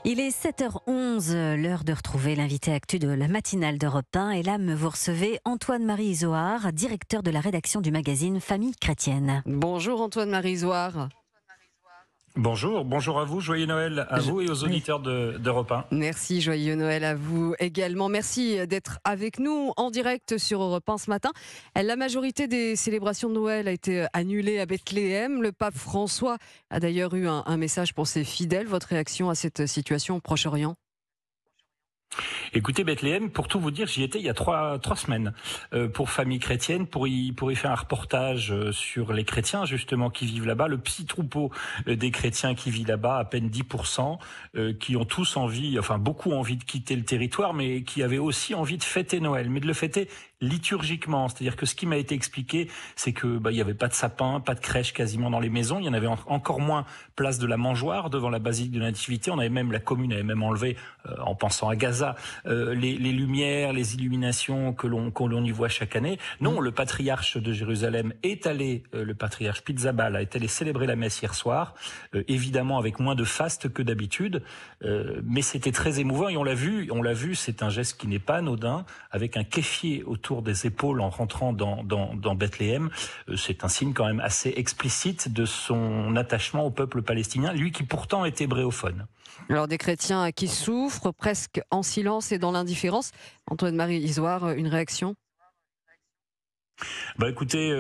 Il est 7h11, l'heure de retrouver l'invité actu de la matinale d'Europe 1. Et là, vous recevez Antoine-Marie Izoard, directeur de la rédaction du magazine Famille Chrétienne. Bonjour Antoine-Marie Izoard. Bonjour à vous, joyeux Noël à vous et aux auditeurs d'Europe 1. Merci, joyeux Noël à vous également. Merci d'être avec nous en direct sur Europe 1 ce matin. La majorité des célébrations de Noël a été annulée à Bethléem. Le pape François a d'ailleurs eu un message pour ses fidèles. Votre réaction à cette situation au Proche-Orient ? Écoutez, Bethléem, pour tout vous dire, j'y étais il y a trois semaines pour Famille Chrétienne, pour y faire un reportage sur les chrétiens justement qui vivent là-bas, le petit troupeau des chrétiens qui vit là-bas, à peine 10%, qui ont tous envie, enfin beaucoup envie de quitter le territoire, mais qui avaient aussi envie de fêter Noël, mais de le fêter liturgiquement. C'est-à-dire que ce qui m'a été expliqué, c'est que il y avait pas de sapin, pas de crèche quasiment dans les maisons, il y en avait encore moins place de la mangeoire devant la basilique de la Nativité. La commune avait même enlevé, en pensant à Gaza, les lumières, les illuminations que l'on y voit chaque année. Non, le patriarche de Jérusalem est allé, le patriarche Pizzabal est allé célébrer la messe hier soir, évidemment avec moins de faste que d'habitude, mais c'était très émouvant et on l'a vu, c'est un geste qui n'est pas anodin, avec un kéfier autour des épaules en rentrant dans Bethléem. C'est un signe quand même assez explicite de son attachement au peuple palestinien, lui qui pourtant est hébréophone. Alors des chrétiens qui souffrent presque en silence et dans l'indifférence. Antoine-Marie Izoard, une réaction ? Écoutez,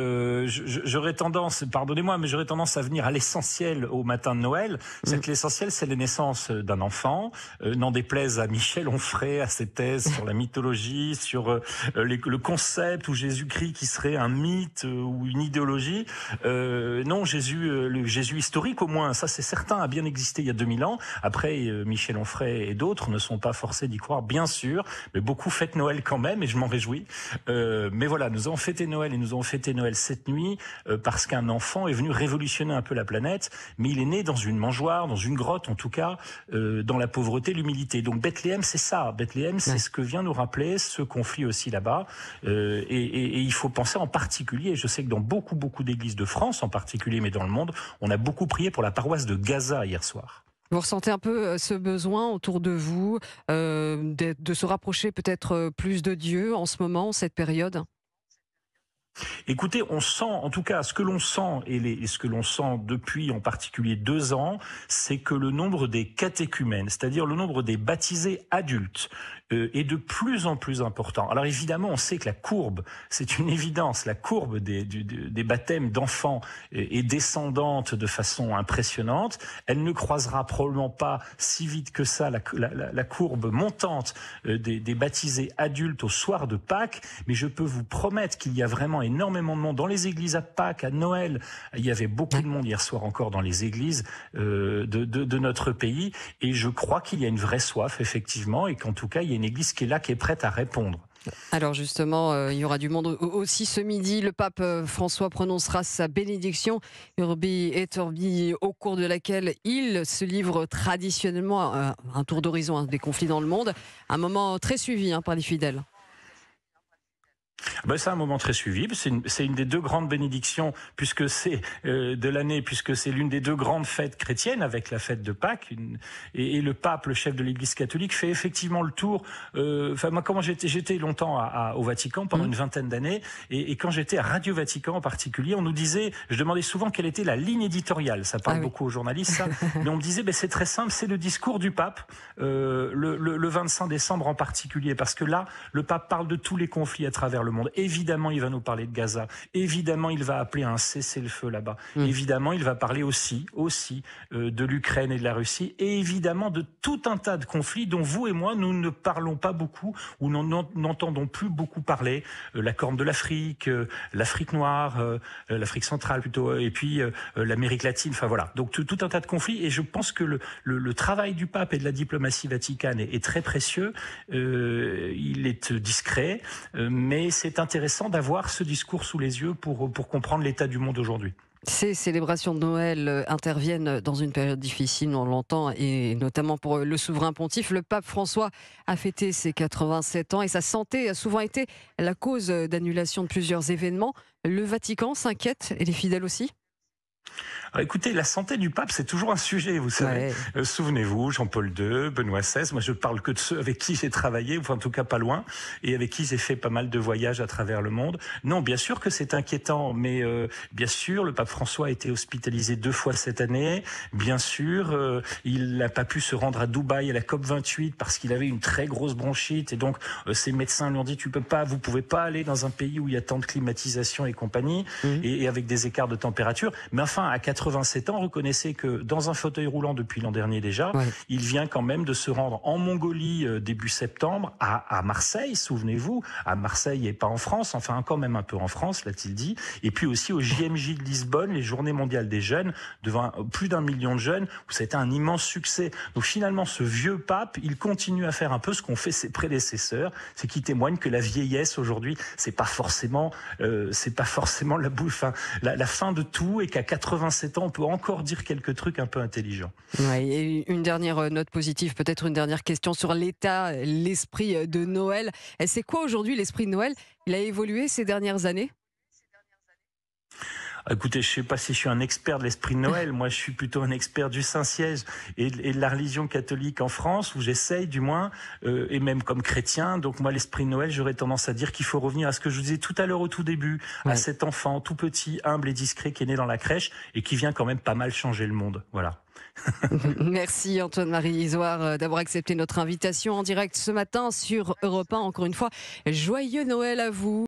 j'aurais tendance, pardonnez-moi, mais j'aurais tendance à venir à l'essentiel au matin de Noël. C'est que l'essentiel, c'est la naissance d'un enfant. N'en déplaise à Michel Onfray, à ses thèses sur la mythologie, sur le concept ou Jésus-Christ qui serait un mythe ou une idéologie. Non, le Jésus historique au moins, ça c'est certain, a bien existé il y a 2000 ans. Après, Michel Onfray et d'autres ne sont pas forcés d'y croire, bien sûr, mais beaucoup fêtent Noël quand même et je m'en réjouis. Mais voilà, nous avons fêté Noël et nous avons fêté Noël cette nuit parce qu'un enfant est venu révolutionner un peu la planète, mais il est né dans une mangeoire, dans une grotte en tout cas, dans la pauvreté, l'humilité. Donc Bethléem, c'est ça. Bethléem, c'est ce que vient nous rappeler ce conflit aussi là-bas. Et il faut penser en particulier, je sais que dans beaucoup d'églises de France en particulier, mais dans le monde, on a beaucoup prié pour la paroisse de Gaza hier soir. Vous ressentez un peu ce besoin autour de vous de se rapprocher peut-être plus de Dieu en ce moment, cette période ? Écoutez, on sent, en tout cas, ce que l'on sent et ce que l'on sent depuis en particulier 2 ans, c'est que le nombre des catéchumènes, c'est-à-dire le nombre des baptisés adultes, est de plus en plus important. Alors évidemment, on sait que la courbe, c'est une évidence, la courbe des baptêmes d'enfants est descendante de façon impressionnante. Elle ne croisera probablement pas si vite que ça la courbe montante des baptisés adultes au soir de Pâques, mais je peux vous promettre qu'il y a vraiment énormément de monde dans les églises à Pâques, à Noël. Il y avait beaucoup de monde hier soir encore dans les églises de notre pays, et je crois qu'il y a une vraie soif effectivement, et qu'en tout cas il y a une église qui est là, qui est prête à répondre. Alors justement, il y aura du monde aussi ce midi. Le pape François prononcera sa bénédiction Urbi et Orbi, au cours de laquelle il se livre traditionnellement à un tour d'horizon des conflits dans le monde. Un moment très suivi par les fidèles. C'est un moment très suivi. C'est une des 2 grandes bénédictions puisque c'est de l'année, puisque c'est l'une des 2 grandes fêtes chrétiennes avec la fête de Pâques. Et le pape, le chef de l'Église catholique, fait effectivement le tour. Moi, comment j'étais longtemps au Vatican pendant une vingtaine d'années, et quand j'étais à Radio Vatican en particulier, on nous disait, je demandais souvent quelle était la ligne éditoriale. Ça parle beaucoup aux journalistes, ça. Mais on me disait, c'est très simple, c'est le discours du pape le 25 décembre en particulier, parce que là, le pape parle de tous les conflits à travers le monde. Évidemment, il va nous parler de Gaza. Évidemment, il va appeler à un cessez-le-feu là-bas. Évidemment, il va parler aussi de l'Ukraine et de la Russie. Et évidemment, de tout un tas de conflits dont vous et moi, nous ne parlons pas beaucoup, ou n'entendons plus beaucoup parler. La Corne de l'Afrique, l'Afrique noire, l'Afrique centrale plutôt, et puis l'Amérique latine. Enfin voilà. Donc tout un tas de conflits. Et je pense que le travail du pape et de la diplomatie vaticane est très précieux. Il est discret, mais c'est intéressant d'avoir ce discours sous les yeux pour comprendre l'état du monde aujourd'hui. Ces célébrations de Noël interviennent dans une période difficile, on l'entend, et notamment pour le souverain pontife. Le pape François a fêté ses 87 ans et sa santé a souvent été la cause d'annulation de plusieurs événements. Le Vatican s'inquiète, et les fidèles aussi ? Alors, écoutez, la santé du pape, c'est toujours un sujet, vous savez. Ouais. Souvenez-vous, Jean-Paul II, Benoît XVI, moi je parle que de ceux avec qui j'ai travaillé, enfin en tout cas pas loin, et avec qui j'ai fait pas mal de voyages à travers le monde. Non, bien sûr que c'est inquiétant, mais bien sûr, le pape François a été hospitalisé 2 fois cette année. Bien sûr, il n'a pas pu se rendre à Dubaï à la COP28 parce qu'il avait une très grosse bronchite, et donc ses médecins lui ont dit vous pouvez pas aller dans un pays où il y a tant de climatisation et compagnie, et avec des écarts de température. Mais enfin, à 87 ans, reconnaissez que dans un fauteuil roulant depuis l'an dernier déjà, il vient quand même de se rendre en Mongolie début septembre, à Marseille, souvenez-vous, à Marseille et pas en France, enfin quand même un peu en France, l'a-t-il dit, et puis aussi au JMJ de Lisbonne, les Journées mondiales des jeunes, devant plus d'1 million de jeunes, où ça a été un immense succès. Donc finalement, ce vieux pape, il continue à faire un peu ce qu'ont fait ses prédécesseurs, c'est qu'il témoigne que la vieillesse aujourd'hui, c'est pas forcément la fin de tout, et qu'à 87 ans, on peut encore dire quelques trucs un peu intelligents. Ouais, et une dernière note positive, peut-être une dernière question sur l'état, l'esprit de Noël. Et c'est quoi aujourd'hui l'esprit de Noël? Il a évolué ces dernières années? Écoutez, je ne sais pas si je suis un expert de l'esprit de Noël. Moi, je suis plutôt un expert du Saint-Siège et de la religion catholique en France, où j'essaye du moins, et même comme chrétien. Donc moi, l'esprit de Noël, j'aurais tendance à dire qu'il faut revenir à ce que je vous disais tout à l'heure au tout début, à cet enfant tout petit, humble et discret qui est né dans la crèche et qui vient quand même pas mal changer le monde. Voilà. Merci Antoine-Marie Isoard d'avoir accepté notre invitation en direct ce matin sur Europe 1. Encore une fois, joyeux Noël à vous.